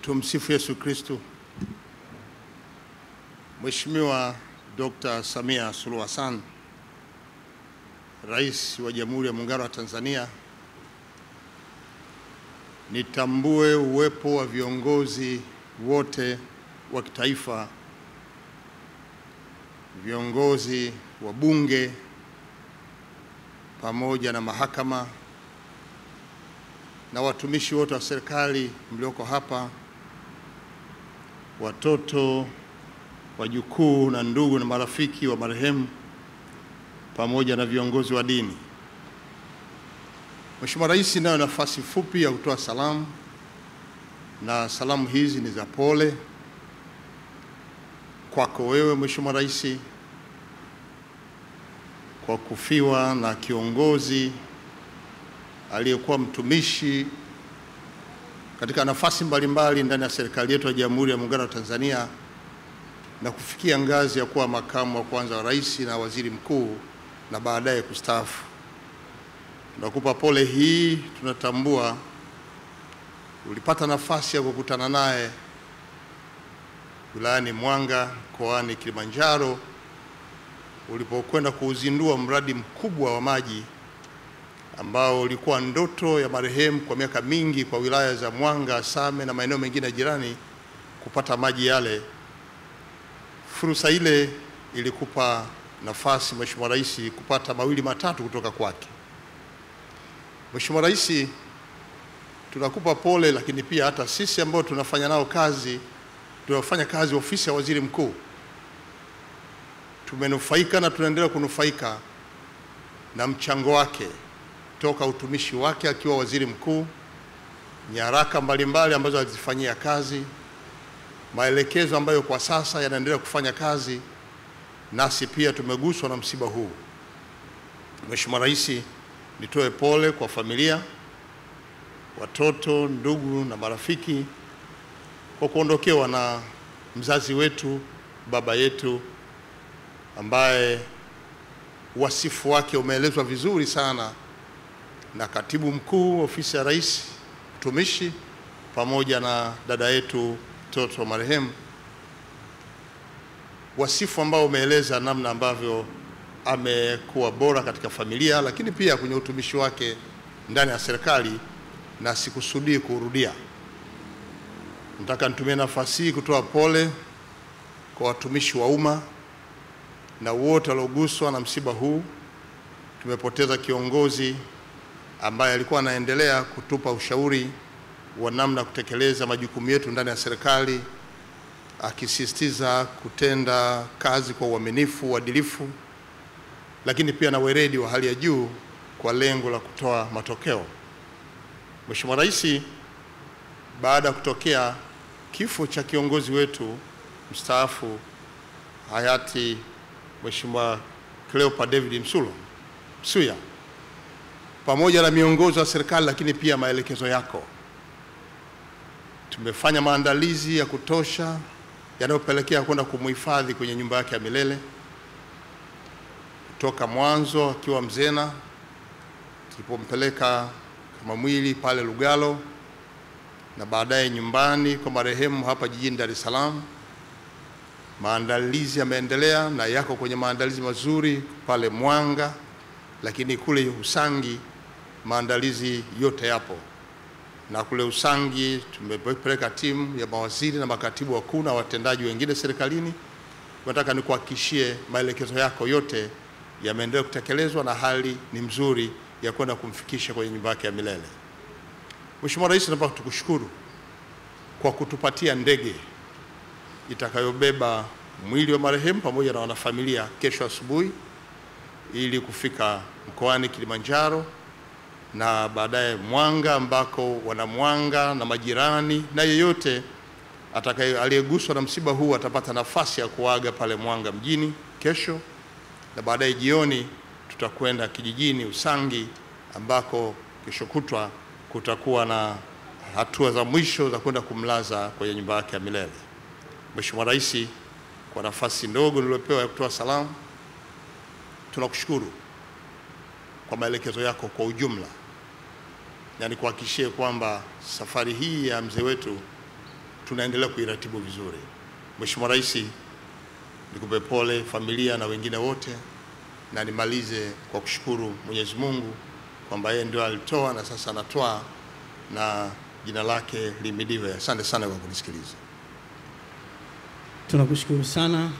Tumsifu Yesu Kristo. Mheshimiwa Dr. Samia Suluhu Hassan, Rais wa Jamhuri ya Muungano wa Tanzania, nitambue uwepo wa viongozi wote wa kitaifa, viongozi wa bunge pamoja na mahakama na watumishi wote wa serikali mlioko hapa, watoto, wajukuu na ndugu na marafiki wa marehemu pamoja na viongozi wa dini. Mheshimiwa Rais, nayo nafasi fupi ya kutoa salamu, na salamu hizi ni za pole kwako wewe Mheshimiwa Rais kwa kufiwa na kiongozi aliyekuwa mtumishi katika nafasi mbalimbali ndani ya serikali yetu ya Jamhuri ya Muungano wa Tanzania na kufikia ngazi ya kuwa makamu wa kwanza wa rais na waziri mkuu na baadaye kustaafu. Tunakupa pole hii. Tunatambua ulipata nafasi ya kukutana naye wilayani Mwanga mkoani Kilimanjaro ulipokwenda kuuzindua mradi mkubwa wa maji ambao ulikuwa ndoto ya marehemu kwa miaka mingi kwa wilaya za Mwanga, Same na maeneo mengine jirani kupata maji yale. Fursa ile ilikupa nafasi Mheshimiwa Rais kupata mawili matatu kutoka kwake. Mheshimiwa Rais, tunakupa pole, lakini pia hata sisi ambao tunafanya nao kazi, tunafanya kazi ofisi ya waziri mkuu, tumenufaika na tunaendelea kunufaika na mchango wake toka utumishi wake akiwa waziri mkuu, nyaraka mbalimbali ambazo alizifanyia kazi, maelekezo ambayo kwa sasa yanaendelea kufanya kazi, nasi pia tumeguswa na msiba huu. Mheshimiwa Rais, nitoe pole kwa familia, watoto, ndugu na marafiki kwa kuondokewa na mzazi wetu, baba yetu, ambaye wasifu wake umeelezwa vizuri sana na katibu mkuu ofisi ya rais utumishi pamoja na dada yetu mtoto marehemu, wasifu ambao umeeleza namna ambavyo amekuwa bora katika familia, lakini pia kwenye utumishi wake ndani ya serikali, na sikusudii kurudia. Nataka nitumie nafasi hii kutoa pole kwa watumishi wa umma na wote walioguswa na msiba huu. Tumepoteza kiongozi ambaye alikuwa anaendelea kutupa ushauri wa namna kutekeleza majukumu yetu ndani ya serikali, akisisitiza kutenda kazi kwa uaminifu, uadilifu, lakini pia na weledi wa hali ya juu kwa lengo la kutoa matokeo. Mheshimiwa Rais, baada ya kutokea kifo cha kiongozi wetu mstaafu hayati Mheshimiwa Cleopa David Msuya, pamoja na miongozo ya serikali lakini pia maelekezo yako, tumefanya maandalizi ya kutosha yanayopelekea kwenda kumhifadhi kwenye nyumba yake ya milele. Kutoka mwanzo akiwa Mzena, tulipompeleka kama mwili pale Lugalo, na baadaye nyumbani kwa marehemu hapa jijini Dar es Salaam. Maandalizi yameendelea na yako kwenye maandalizi mazuri pale Mwanga, lakini kule Usangi maandalizi yote yapo. Na kule Usangi tumepeleka timu ya mawaziri na makatibu wakuu na watendaji wengine serikalini. Nataka nikuhakikishie maelekezo yako yote yameendelea kutekelezwa na hali ni mzuri ya kwenda kumfikisha kwenye nyumba yake ya milele. Mheshimiwa Rais, nataka tukushukuru kwa kutupatia ndege itakayobeba mwili wa marehemu pamoja na wanafamilia kesho asubuhi ili kufika mkoani Kilimanjaro na baadaye Mwanga, ambako wana Mwanga na majirani na yeyote aliyeguswa na msiba huu atapata nafasi ya kuaga pale Mwanga mjini kesho, na baadaye jioni tutakwenda kijijini Usangi ambako kesho kutwa kutakuwa na hatua za mwisho za kwenda kumlaza kwenye nyumba yake ya milele. Mheshimiwa Rais, kwa nafasi ndogo niliyopewa ya kutoa salamu, tunakushukuru kwa maelekezo yako kwa ujumla, na nikuhakikishie kwamba safari hii ya mzee wetu tunaendelea kuiratibu vizuri. Mheshimiwa Rais, nikupe pole familia na wengine wote, na nimalize kwa kushukuru Mwenyezi Mungu kwamba yeye ndio alitoa na sasa anatoa, na jina lake lihimidiwe. Asante sana kwa kunisikiliza. Tunakushukuru sana.